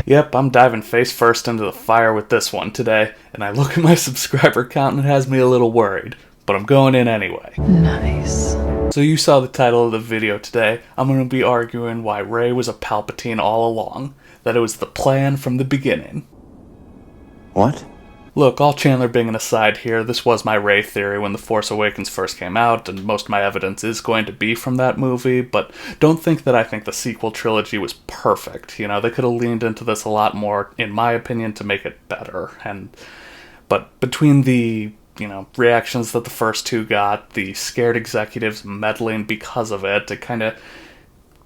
Yep, I'm diving face first into the fire with this one today, and I look at my subscriber count and it has me a little worried, but I'm going in anyway. Nice. So you saw the title of the video today. I'm going to be arguing why Rey was a Palpatine all along, that it was the plan from the beginning. What? Look, all Chandler being an aside here, this was my Rey theory when The Force Awakens first came out, and most of my evidence is going to be from that movie, but don't think that I think the sequel trilogy was perfect. You know, they could have leaned into this a lot more, in my opinion, to make it better. But between the, reactions that the first two got, the scared executives meddling because of it kind of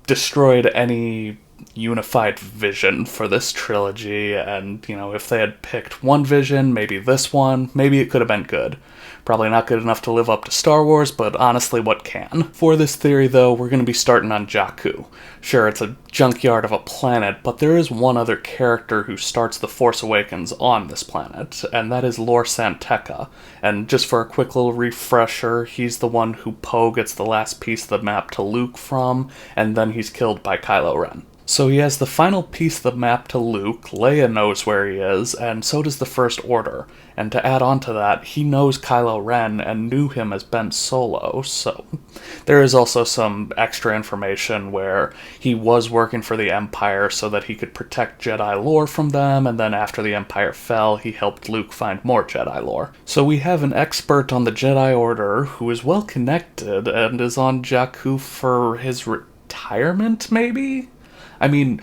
destroyed any unified vision for this trilogy, and if they had picked one vision, maybe this one, maybe it could have been good. Probably not good enough to live up to Star Wars, but honestly, what can? For this theory, though, we're going to be starting on Jakku. Sure, it's a junkyard of a planet, but there is one other character who starts The Force Awakens on this planet, and that is Lor San Tekka. And just for a quick little refresher, he's the one who Poe gets the last piece of the map to Luke from, and then he's killed by Kylo Ren. So he has the final piece of the map to Luke, Leia knows where he is, and so does the First Order. And to add on to that, he knows Kylo Ren and knew him as Ben Solo, so there is also some extra information where he was working for the Empire so that he could protect Jedi lore from them, and then after the Empire fell, he helped Luke find more Jedi lore. So we have an expert on the Jedi Order who is well connected and is on Jakku for his retirement, maybe? I mean,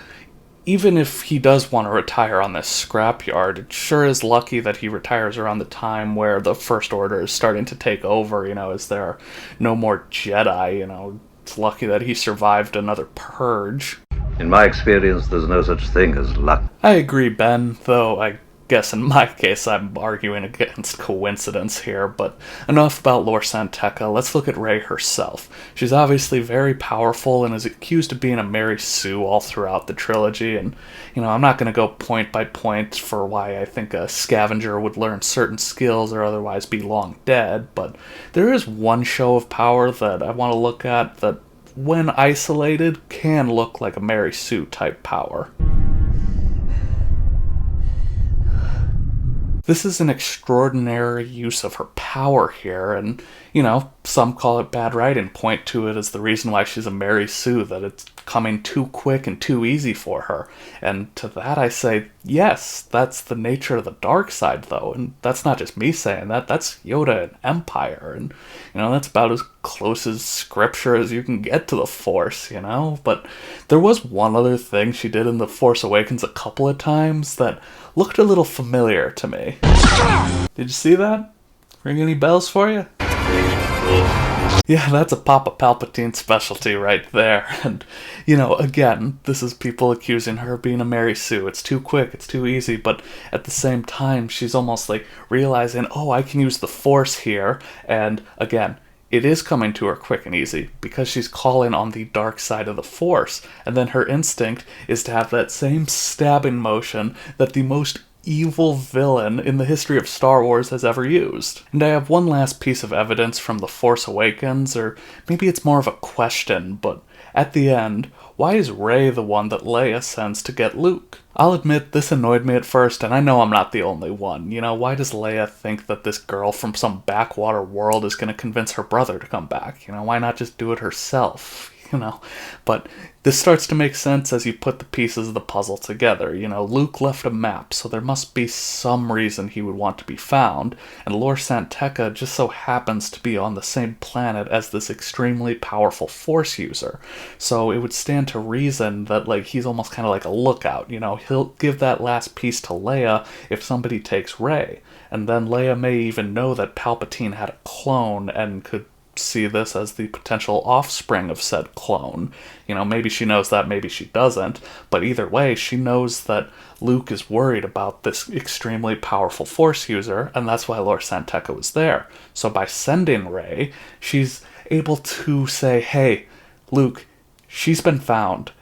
even if he does want to retire on this scrapyard, it sure is lucky that he retires around the time where the First Order is starting to take over, as there are no more Jedi, It's lucky that he survived another purge. In my experience, there's no such thing as luck. I agree, Ben, though I guess in my case I'm arguing against coincidence here, but enough about Lor San Tekka. Let's look at Rey herself. She's obviously very powerful and is accused of being a Mary Sue all throughout the trilogy, and I'm not going to go point by point for why I think a scavenger would learn certain skills or otherwise be long dead, but there is one show of power that I want to look at that, when isolated, can look like a Mary Sue type power. This is an extraordinary use of her power here, and, some call it bad writing, point to it as the reason why she's a Mary Sue, that it's coming too quick and too easy for her. And to that I say, yes, that's the nature of the dark side, though, and that's not just me saying that, that's Yoda and Empire, and, that's about as close as scripture as you can get to the Force, But there was one other thing she did in The Force Awakens a couple of times that looked a little familiar to me. Did you see that? Ring any bells for you? Yeah, that's a Papa Palpatine specialty right there. And, again, this is people accusing her of being a Mary Sue. It's too quick, it's too easy, but at the same time, she's almost like realizing, oh, I can use the Force here, and again, it is coming to her quick and easy because she's calling on the dark side of the Force, and then her instinct is to have that same stabbing motion that the most evil villain in the history of Star Wars has ever used. And I have one last piece of evidence from The Force Awakens, or maybe it's more of a question, but at the end, why is Rey the one that Leia sends to get Luke? I'll admit, this annoyed me at first, and I know I'm not the only one. Why does Leia think that this girl from some backwater world is going to convince her brother to come back? Why not just do it herself? But this starts to make sense as you put the pieces of the puzzle together. Luke left a map, so there must be some reason he would want to be found, and Lor San Tekka just so happens to be on the same planet as this extremely powerful Force user. So it would stand to reason that, he's almost kind of like a lookout, he'll give that last piece to Leia if somebody takes Rey, and then Leia may even know that Palpatine had a clone and could see this as the potential offspring of said clone. Maybe she knows that, maybe she doesn't, but either way, she knows that Luke is worried about this extremely powerful Force user, and that's why Lor San Tekka was there. So by sending Rey, she's able to say, hey, Luke, she's been found.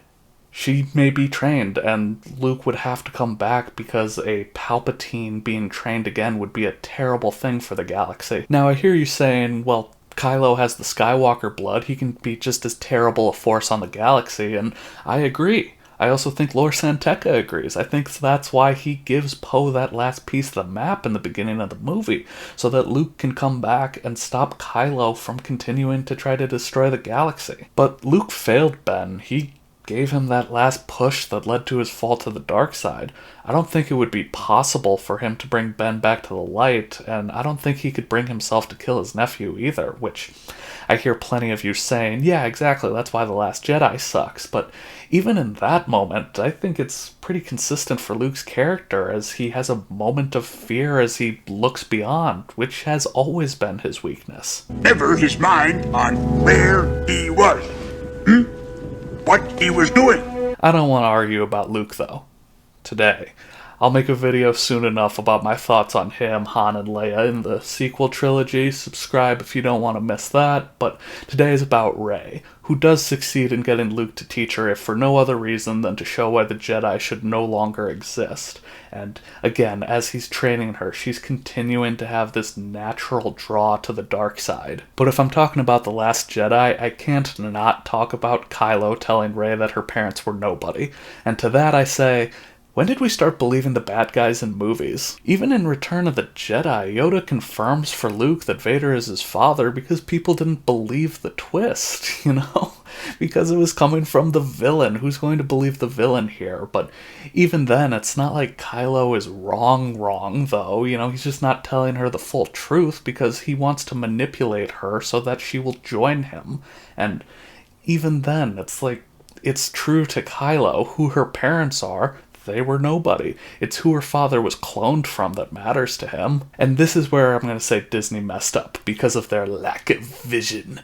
She may be trained, and Luke would have to come back because a Palpatine being trained again would be a terrible thing for the galaxy. Now, I hear you saying, well, Kylo has the Skywalker blood, he can be just as terrible a force on the galaxy, and I agree. I also think Lor San Tekka agrees. I think that's why he gives Poe that last piece of the map in the beginning of the movie, so that Luke can come back and stop Kylo from continuing to try to destroy the galaxy. But Luke failed Ben. He gave him that last push that led to his fall to the dark side. I don't think it would be possible for him to bring Ben back to the light, and I don't think he could bring himself to kill his nephew either, which I hear plenty of you saying, yeah, exactly, that's why The Last Jedi sucks. But even in that moment, I think it's pretty consistent for Luke's character, as he has a moment of fear as he looks beyond, which has always been his weakness. Never his mind on where he was. What he was doing. I don't want to argue about Luke, though, today. I'll make a video soon enough about my thoughts on him, Han, and Leia in the sequel trilogy. Subscribe if you don't want to miss that. But today is about Rey, who does succeed in getting Luke to teach her, if for no other reason than to show why the Jedi should no longer exist. And again, as he's training her, she's continuing to have this natural draw to the dark side. But if I'm talking about The Last Jedi, I can't not talk about Kylo telling Rey that her parents were nobody. And to that I say, when did we start believing the bad guys in movies? Even in Return of the Jedi, Yoda confirms for Luke that Vader is his father because people didn't believe the twist, you know? Because it was coming from the villain. Who's going to believe the villain here? But even then, it's not like Kylo is wrong, though. You know, he's just not telling her the full truth because he wants to manipulate her so that she will join him. And even then, it's like, it's true to Kylo, who her parents are. They were nobody. It's who her father was cloned from that matters to him. And this is where I'm going to say Disney messed up because of their lack of vision.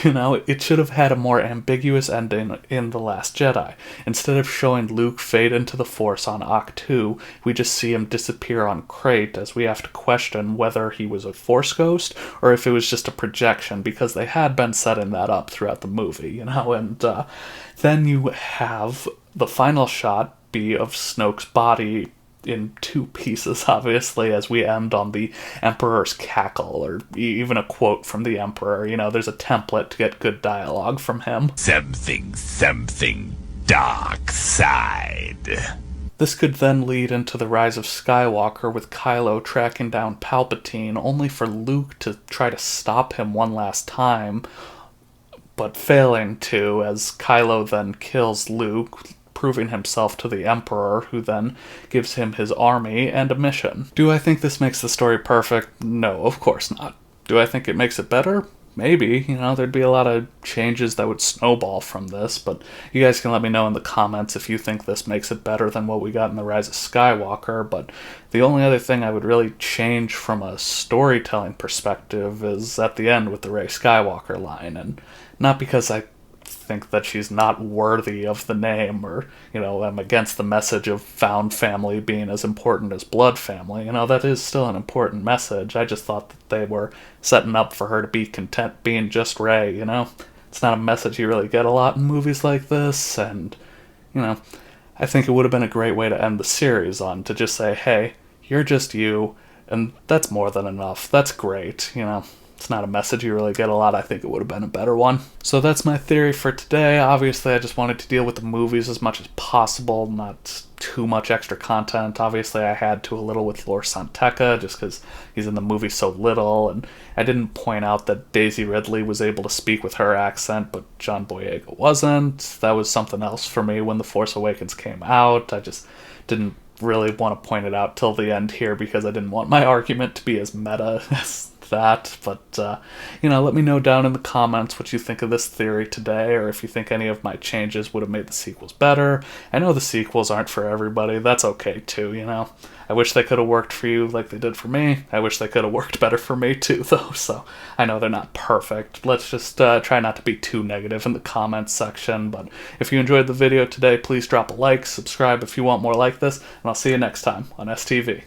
You know, it should have had a more ambiguous ending in The Last Jedi. Instead of showing Luke fade into the Force on Ahch-To, we just see him disappear on Crate, as we have to question whether he was a Force ghost or if it was just a projection, because they had been setting that up throughout the movie, you know. And then you have the final shot be of Snoke's body in two pieces, obviously, as we end on the Emperor's cackle, or even a quote from the Emperor. You know, there's a template to get good dialogue from him. Something, dark side. This could then lead into the Rise of Skywalker, with Kylo tracking down Palpatine, only for Luke to try to stop him one last time, but failing to, as Kylo then kills Luke, proving himself to the Emperor, who then gives him his army and a mission. Do I think this makes the story perfect? No, of course not. Do I think it makes it better? Maybe. You know, there'd be a lot of changes that would snowball from this, but you guys can let me know in the comments if you think this makes it better than what we got in The Rise of Skywalker. But the only other thing I would really change from a storytelling perspective is at the end with the Rey Skywalker line, and not because I think that she's not worthy of the name, or, you know, I'm against the message of found family being as important as blood family. You know, that is still an important message. I just thought that they were setting up for her to be content being just Rey, you know? It's not a message you really get a lot in movies like this, and, you know, I think it would have been a great way to end the series on, to just say, hey, you're just you, and that's more than enough. That's great, you know? It's not a message you really get a lot. I think it would have been a better one. So that's my theory for today. Obviously, I just wanted to deal with the movies as much as possible, not too much extra content. Obviously, I had to a little with Lor San Tekka, just because he's in the movie so little, and I didn't point out that Daisy Ridley was able to speak with her accent, but John Boyega wasn't. That was something else for me when The Force Awakens came out. I just didn't really want to point it out till the end here, because I didn't want my argument to be as meta as that. But you know, let me know down in the comments what you think of this theory today, or if you think any of my changes would have made the sequels better. I know the sequels aren't for everybody. That's okay too, you know. I wish they could have worked for you like they did for me. I wish they could have worked better for me too, though. So I know they're not perfect. Let's just try not to be too negative in the comments section. But if you enjoyed the video today, please drop a like, subscribe if you want more like this, and I'll see you next time on STV.